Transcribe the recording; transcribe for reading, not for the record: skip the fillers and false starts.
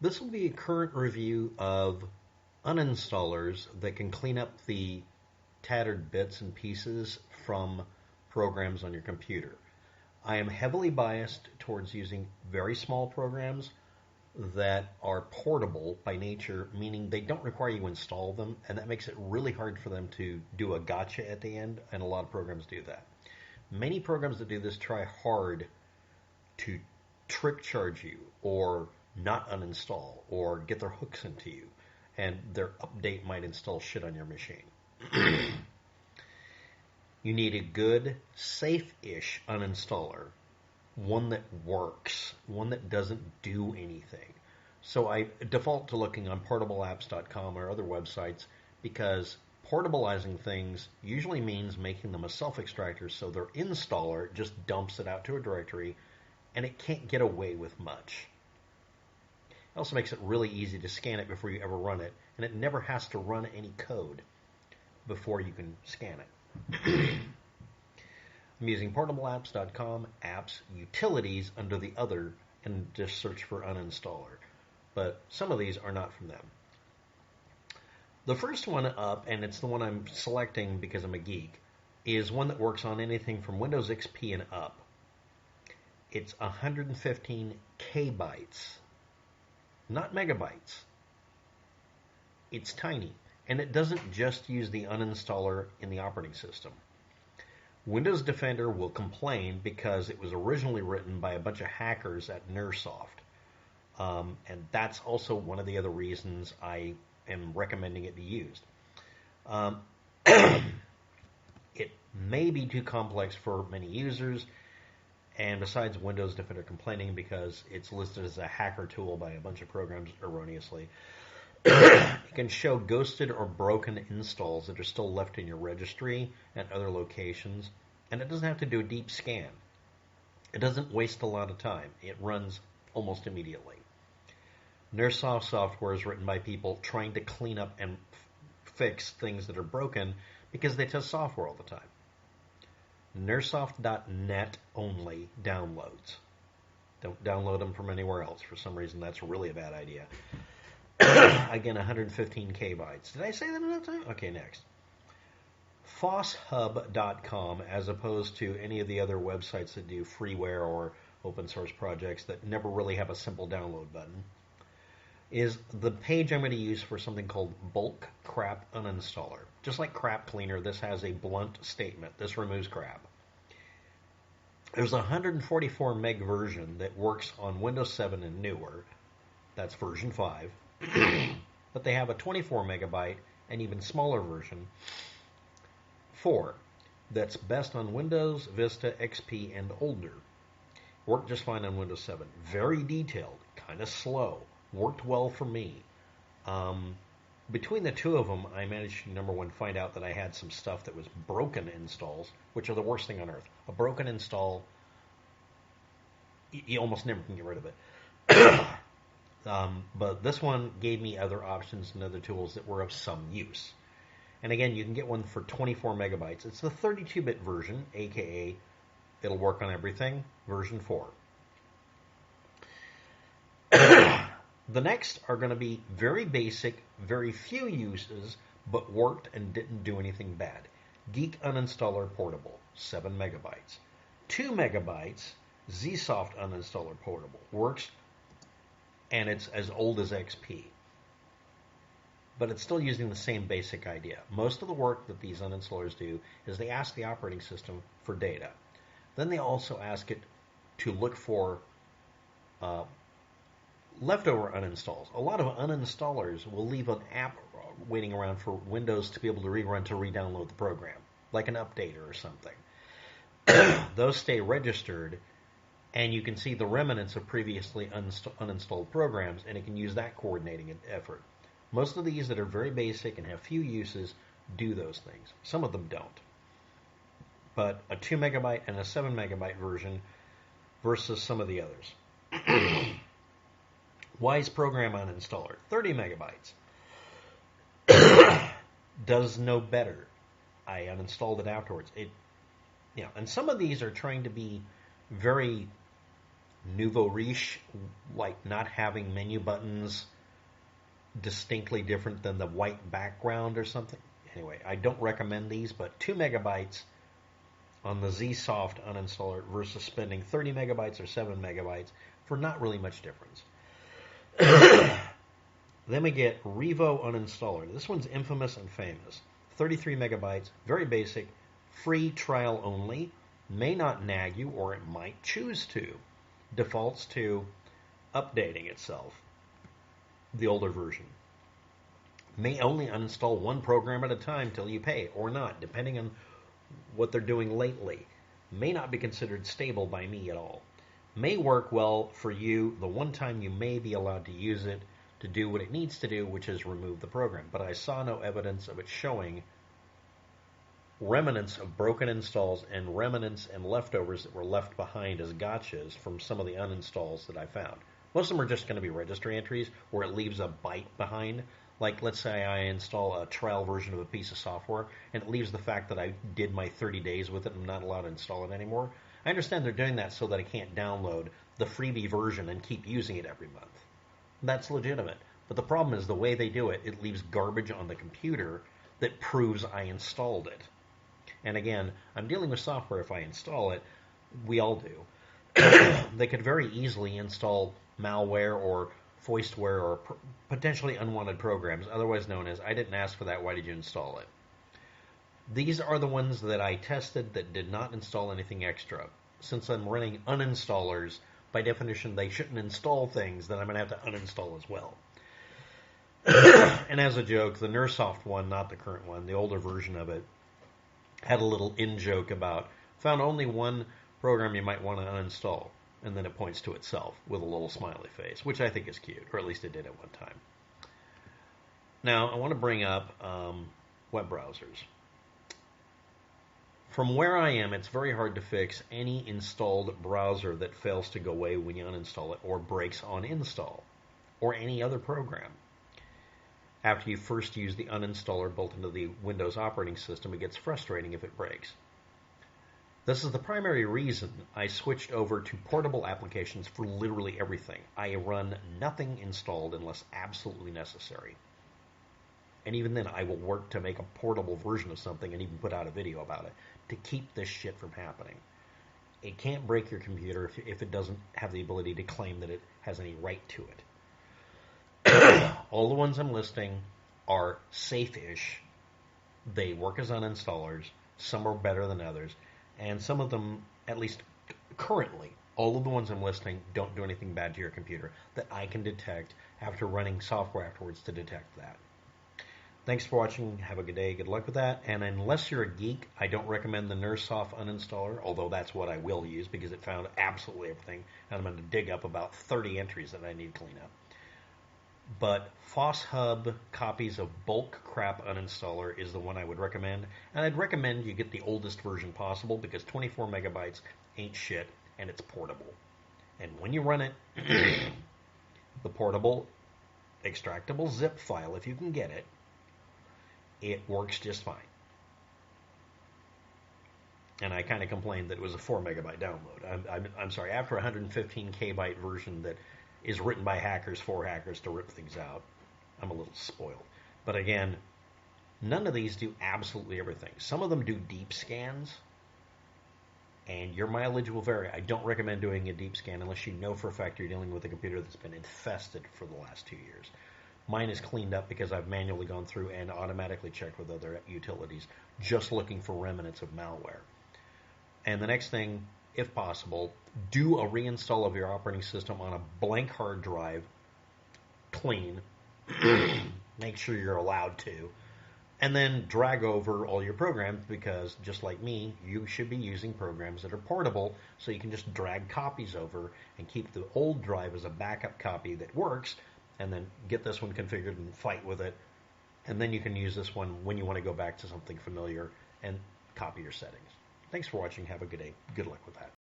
This will be a current review of uninstallers that can clean up the tattered bits and pieces from programs on your computer. I am heavily biased towards using very small programs that are portable by nature, meaning they don't require you to install them, and that makes it really hard for them to do a gotcha at the end, and a lot of programs do that. Many programs that do this try hard to trick charge you or not uninstall or get their hooks into you, and their update might install shit on your machine. You need a good, safe-ish uninstaller, one that works, one that doesn't do anything. So I default to looking on portableapps.com or other websites because portabilizing things usually means making them a self-extractor so their installer just dumps it out to a directory and it can't get away with much. It also makes it really easy to scan it before you ever run it, and it never has to run any code before you can scan it. I'm using portableapps.com, apps, utilities under the other, and just search for uninstaller. But some of these are not from them. The first one up, and it's the one I'm selecting because I'm a geek, is one that works on anything from Windows XP and up. It's 115 kbytes, not megabytes. It's tiny, and it doesn't just use the uninstaller in the operating system. Windows Defender will complain because it was originally written by a bunch of hackers at nirsoft. And that's also one of the other reasons I am recommending it be used. It may be too complex for many users, and besides Windows Defender complaining because it's listed as a hacker tool by a bunch of programs erroneously, it can show ghosted or broken installs that are still left in your registry at other locations, and it doesn't have to do a deep scan. It doesn't waste a lot of time. It runs almost immediately. nirsoft software is written by people trying to clean up and fix things that are broken because they test software all the time. nirsoft.net only downloads. Don't download them from anywhere else. For some reason, that's really a bad idea. Again, 115 kbytes. Did I say that enough time? Okay, next. fosshub.com, as opposed to any of the other websites that do freeware or open source projects that never really have a simple download button, is the page I'm going to use for something called bulk crap uninstaller. Just like crap cleaner, this has a blunt statement. This removes crap. There's a 144 meg version that works on Windows 7 and newer. That's version 5. But they have a 24 megabyte and even smaller version 4 that's best on Windows, Vista, XP, and older. Worked just fine on Windows 7. Very detailed, kind of slow. Worked well for me. Between the two of them, I managed to, number one, find out that I had some stuff that was broken installs, which are the worst thing on earth. A broken install, you almost never can get rid of it. But this one gave me other options and other tools that were of some use. And again, you can get one for 24 megabytes. It's the 32-bit version, aka it'll work on everything, version 4. The next are going to be very basic, very few uses, but worked and didn't do anything bad. Geek Uninstaller Portable, 7 megabytes. 2 megabytes, zsoft Uninstaller Portable. Works, and it's as old as XP. But it's still using the same basic idea. Most of the work that these uninstallers do is they ask the operating system for data. Then they also ask it to look for leftover uninstalls. A lot of uninstallers will leave an app waiting around for Windows to be able to rerun to re-download the program, like an updater or something. Those stay registered, and you can see the remnants of previously uninstalled programs, and it can use that coordinating effort. Most of these that are very basic and have few uses do those things. Some of them don't. But a 2 megabyte and a 7 megabyte version versus some of the others. Wise Program Uninstaller, 30 megabytes. Does no better. I uninstalled it afterwards. And some of these are trying to be very nouveau riche, like not having menu buttons distinctly different than the white background or something. Anyway, I don't recommend these, but 2 megabytes on the zsoft uninstaller versus spending 30 megabytes or 7 megabytes for not really much difference. Then we get Revo uninstaller. This one's infamous and famous. 33 megabytes, very basic, free trial only, may not nag you, or it might choose to. Defaults to updating itself, the older version. May only uninstall one program at a time till you pay, or not, depending on what they're doing lately. May not be considered stable by me at all. May work well for you the one time you may be allowed to use it to do what it needs to do, which is remove the program. But I saw no evidence of it showing remnants of broken installs and remnants and leftovers that were left behind as gotchas from some of the uninstalls that I found. Most of them are just going to be registry entries where it leaves a byte behind. Like, let's say I install a trial version of a piece of software, and it leaves the fact that I did my 30 days with it and I'm not allowed to install it anymore. I understand they're doing that so that I can't download the freebie version and keep using it every month. That's legitimate. But the problem is the way they do it, it leaves garbage on the computer that proves I installed it. And again, I'm dealing with software if I install it. We all do. They could very easily install malware or foistware or potentially unwanted programs, otherwise known as, I didn't ask for that, why did you install it? These are the ones that I tested that did not install anything extra. Since I'm running uninstallers, by definition they shouldn't install things that I'm going to have to uninstall as well. And as a joke, the nirsoft one, not the current one, the older version of it, had a little in-joke about, found only one program you might want to uninstall. And then it points to itself with a little smiley face, which I think is cute, or at least it did at one time. Now, I want to bring up web browsers. From where I am, it's very hard to fix any installed browser that fails to go away when you uninstall it or breaks on install, or any other program. After you first use the uninstaller built into the Windows operating system, it gets frustrating if it breaks. This is the primary reason I switched over to portable applications for literally everything. I run nothing installed unless absolutely necessary. And even then, I will work to make a portable version of something and even put out a video about it to keep this shit from happening. It can't break your computer if it doesn't have the ability to claim that it has any right to it. All the ones I'm listing are safe-ish. They work as uninstallers. Some are better than others. And some of them, at least currently, all of the ones I'm listing don't do anything bad to your computer that I can detect after running software afterwards to detect that. Thanks for watching. Have a good day. Good luck with that. And unless you're a geek, I don't recommend the nirsoft uninstaller, although that's what I will use because it found absolutely everything. And I'm going to dig up about 30 entries that I need to clean up. But FossHub copies of bulk crap uninstaller is the one I would recommend. And I'd recommend you get the oldest version possible because 24 megabytes ain't shit and it's portable. And when you run it, the portable extractable zip file, if you can get it, it works just fine. And I kind of complained that it was a 4 megabyte download. I'm sorry, after a 115 kbyte version that is written by hackers for hackers to rip things out, I'm a little spoiled. But again, none of these do absolutely everything. Some of them do deep scans, and your mileage will vary. I don't recommend doing a deep scan unless you know for a fact you're dealing with a computer that's been infested for the last 2 years. Mine is cleaned up because I've manually gone through and automatically checked with other utilities, just looking for remnants of malware. And the next thing, if possible, do a reinstall of your operating system on a blank hard drive, clean, make sure you're allowed to, and then drag over all your programs because, just like me, you should be using programs that are portable so you can just drag copies over and keep the old drive as a backup copy that works, and then get this one configured and fight with it, and then you can use this one when you want to go back to something familiar and copy your settings. Thanks for watching. Have a good day. Good luck with that.